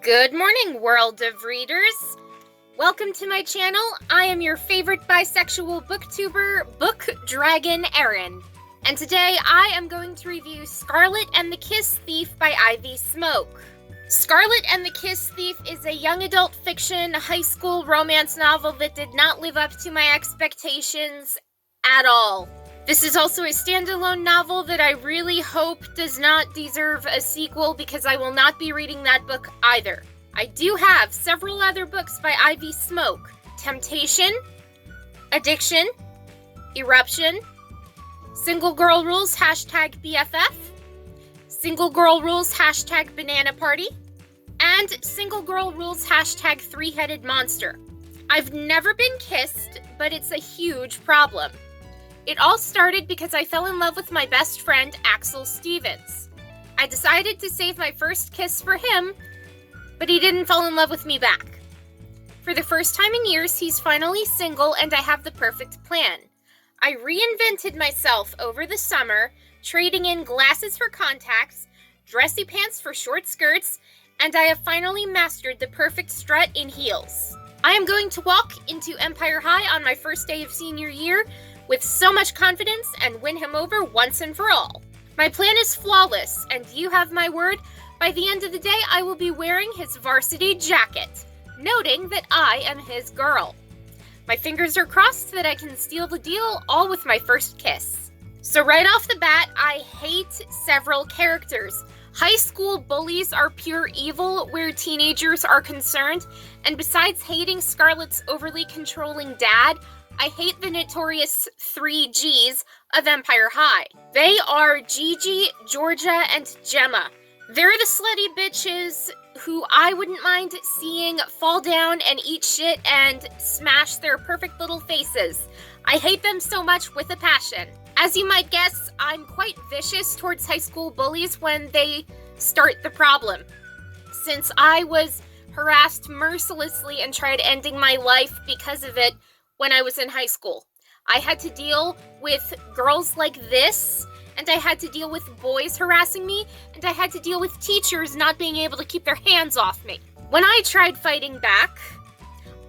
Good morning, world of readers. Welcome to my channel. I am your favorite bisexual booktuber, Book Dragon Erin. And today I am going to review Scarlett and the Kiss Thief by Ivy Smoak. Scarlett and the Kiss Thief is a young adult fiction high school romance novel that did not live up to my expectations at all. This is also a standalone novel that I really hope does not deserve a sequel because I will not be reading that book either. I do have several other books by Ivy Smoak: Temptation, Addiction, Eruption, Single Girl Rules #BFF, Single Girl Rules #Banana Party, and Single Girl Rules #3-Headed Monster. I've never been kissed, but it's a huge problem. It all started because I fell in love with my best friend, Axel Stevens. I decided to save my first kiss for him, but he didn't fall in love with me back. For the first time in years, he's finally single, and I have the perfect plan. I reinvented myself over the summer, trading in glasses for contacts, dressy pants for short skirts, and I have finally mastered the perfect strut in heels. I am going to walk into Empire High on my first day of senior year with so much confidence and win him over once and for all. My plan is flawless, and you have my word, by the end of the day I will be wearing his varsity jacket, noting that I am his girl. My fingers are crossed that I can seal the deal, all with my first kiss. So right off the bat, I hate several characters. High school bullies are pure evil where teenagers are concerned, and besides hating Scarlett's overly controlling dad, I hate the notorious 3 Gs of Empire High. They are Gigi, Georgia, and Gemma. They're the slutty bitches who I wouldn't mind seeing fall down and eat shit and smash their perfect little faces. I hate them so much with a passion. As you might guess, I'm quite vicious towards high school bullies when they start the problem. Since I was harassed mercilessly and tried ending my life because of it when I was in high school, I had to deal with girls like this, and I had to deal with boys harassing me, and I had to deal with teachers not being able to keep their hands off me. When I tried fighting back,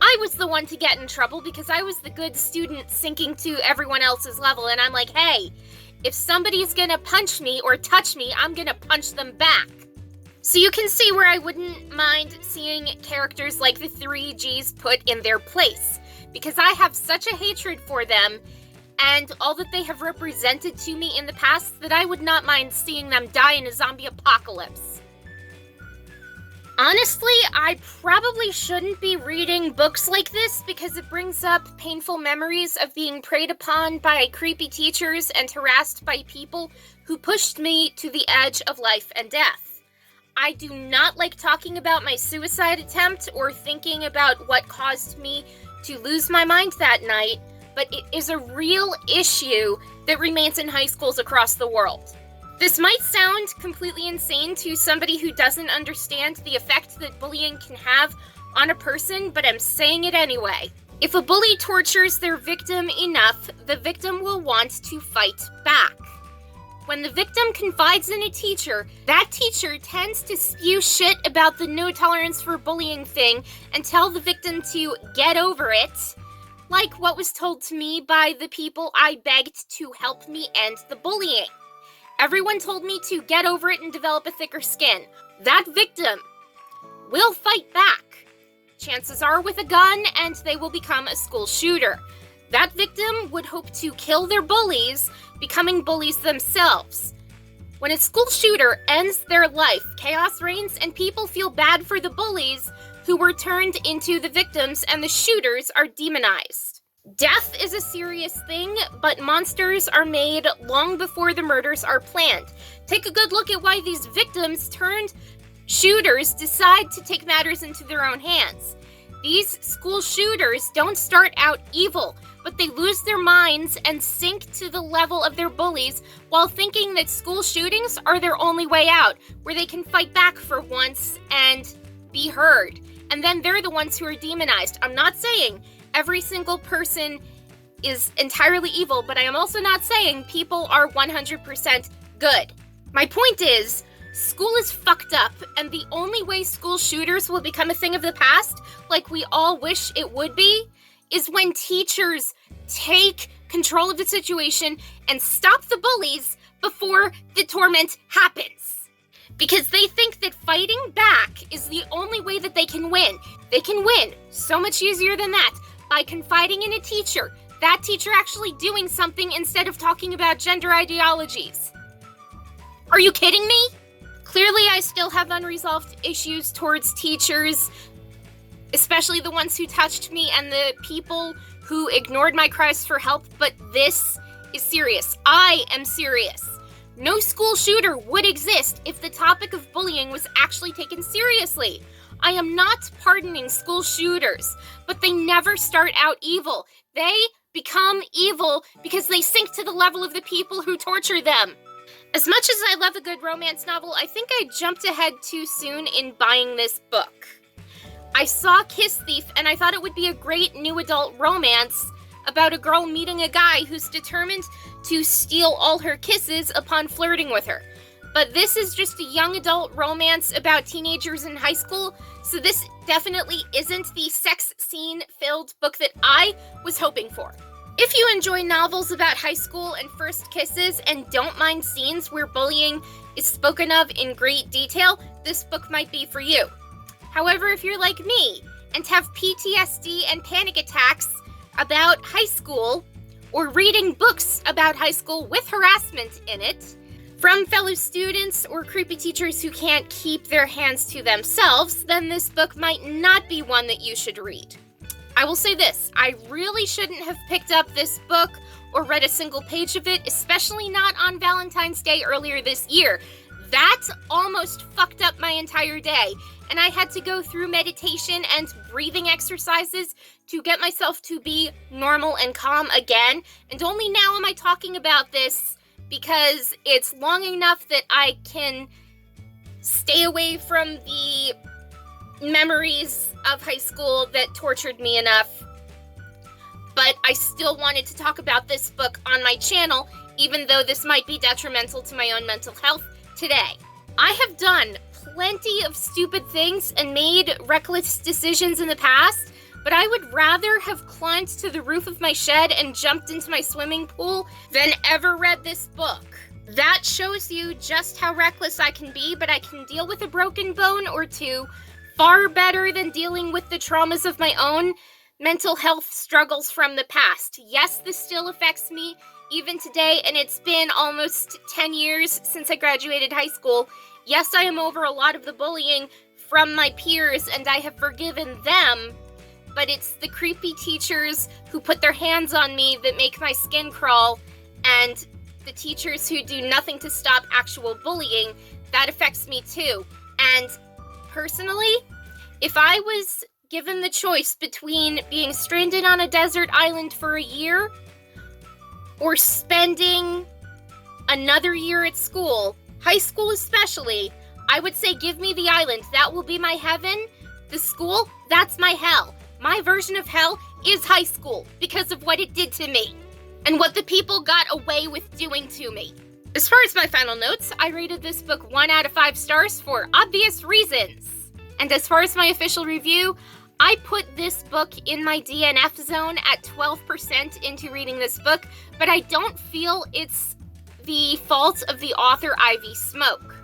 I was the one to get in trouble because I was the good student sinking to everyone else's level, and I'm like, hey, if somebody's gonna punch me or touch me, I'm gonna punch them back. So you can see where I wouldn't mind seeing characters like the 3 Gs put in their place, because I have such a hatred for them and all that they have represented to me in the past that I would not mind seeing them die in a zombie apocalypse. Honestly, I probably shouldn't be reading books like this because it brings up painful memories of being preyed upon by creepy teachers and harassed by people who pushed me to the edge of life and death. I do not like talking about my suicide attempt or thinking about what caused me to lose my mind that night, but it is a real issue that remains in high schools across the world. This might sound completely insane to somebody who doesn't understand the effect that bullying can have on a person, but I'm saying it anyway. If a bully tortures their victim enough, the victim will want to fight back. When the victim confides in a teacher, that teacher tends to spew shit about the no tolerance for bullying thing and tell the victim to get over it, like what was told to me by the people I begged to help me end the bullying. Everyone told me to get over it and develop a thicker skin. That victim will fight back. Chances are with a gun, and they will become a school shooter. That victim would hope to kill their bullies, becoming bullies themselves. When a school shooter ends their life, chaos reigns and people feel bad for the bullies who were turned into the victims, and the shooters are demonized. Death is a serious thing, but monsters are made long before the murders are planned. Take a good look at why these victims turned shooters decide to take matters into their own hands. These school shooters don't start out evil, but they lose their minds and sink to the level of their bullies while thinking that school shootings are their only way out, where they can fight back for once and be heard. And then they're the ones who are demonized. I'm not saying every single person is entirely evil, but I am also not saying people are 100% good. My point is, School is fucked up, and the only way school shooters will become a thing of the past, like we all wish it would be, is when teachers take control of the situation and stop the bullies before the torment happens. Because they think that fighting back is the only way that they can win. They can win so much easier than that by confiding in a teacher, that teacher actually doing something instead of talking about gender ideologies. Are you kidding me? Clearly, I still have unresolved issues towards teachers, especially the ones who touched me and the people who ignored my cries for help, but this is serious. I am serious. No school shooter would exist if the topic of bullying was actually taken seriously. I am not pardoning school shooters, but they never start out evil. They become evil because they sink to the level of the people who torture them. As much as I love a good romance novel, I think I jumped ahead too soon in buying this book. I saw Kiss Thief, and I thought it would be a great new adult romance about a girl meeting a guy who's determined to steal all her kisses upon flirting with her. But this is just a young adult romance about teenagers in high school, so this definitely isn't the sex scene-filled book that I was hoping for. If you enjoy novels about high school and first kisses and don't mind scenes where bullying is spoken of in great detail, this book might be for you. However, if you're like me and have PTSD and panic attacks about high school, or reading books about high school with harassment in it, from fellow students or creepy teachers who can't keep their hands to themselves, then this book might not be one that you should read. I will say this, I really shouldn't have picked up this book or read a single page of it, especially not on Valentine's Day earlier this year. That almost fucked up my entire day, and I had to go through meditation and breathing exercises to get myself to be normal and calm again, and only now am I talking about this because it's long enough that I can stay away from the memories of high school that tortured me enough. But I still wanted to talk about this book on my channel, even though this might be detrimental to my own mental health today. I have done plenty of stupid things and made reckless decisions in the past, but I would rather have climbed to the roof of my shed and jumped into my swimming pool than ever read this book. That shows you just how reckless I can be, but I can deal with a broken bone or two far better than dealing with the traumas of my own mental health struggles from the past. Yes, this still affects me even today, and it's been almost 10 years since I graduated high school. Yes, I am over a lot of the bullying from my peers, and I have forgiven them, but it's the creepy teachers who put their hands on me that make my skin crawl, and the teachers who do nothing to stop actual bullying, that affects me too. And personally, if I was given the choice between being stranded on a desert island for a year or spending another year at school, high school especially, I would say give me the island. That will be my heaven. The school, that's my hell. My version of hell is high school because of what it did to me and what the people got away with doing to me. As far as my final notes, I rated this book 1 out of 5 stars for obvious reasons. And as far as my official review, I put this book in my DNF zone at 12% into reading this book, but I don't feel it's the fault of the author Ivy Smoak.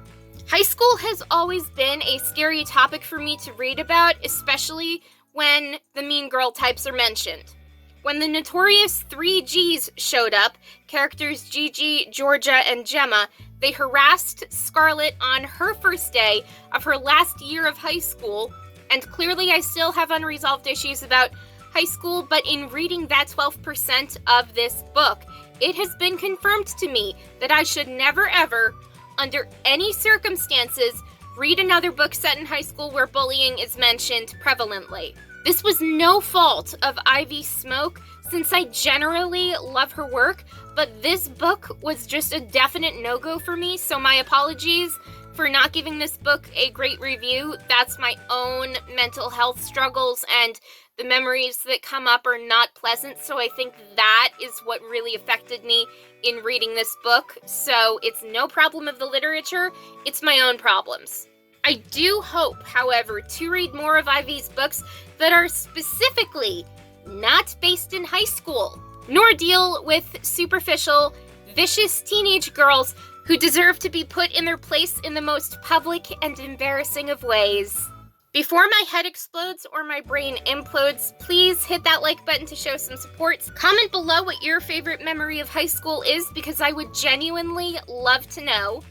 High school has always been a scary topic for me to read about, especially when the mean girl types are mentioned. When the notorious 3 Gs showed up, characters Gigi, Georgia, and Gemma, they harassed Scarlett on her first day of her last year of high school, and clearly I still have unresolved issues about high school, but in reading that 12% of this book, it has been confirmed to me that I should never ever, under any circumstances, read another book set in high school where bullying is mentioned prevalently. This was no fault of Ivy Smoak, since I generally love her work, but this book was just a definite no-go for me, so my apologies for not giving this book a great review. That's my own mental health struggles and The memories that come up are not pleasant, so I think that is what really affected me in reading this book. So it's no problem of the literature, it's my own problems. I do hope, however, to read more of Ivy's books that are specifically not based in high school, nor deal with superficial, vicious teenage girls who deserve to be put in their place in the most public and embarrassing of ways. Before my head explodes or my brain implodes, please hit that like button to show some support. Comment below what your favorite memory of high school is, because I would genuinely love to know.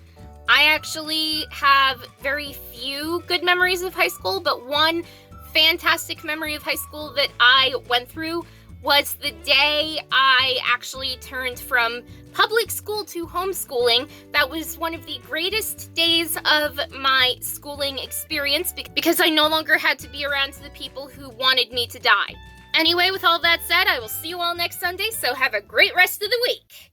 I actually have very few good memories of high school, but one fantastic memory of high school that I went through was the day I actually turned from public school to homeschooling. That was one of the greatest days of my schooling experience because I no longer had to be around the people who wanted me to die. Anyway, with all that said, I will see you all next Sunday, so have a great rest of the week.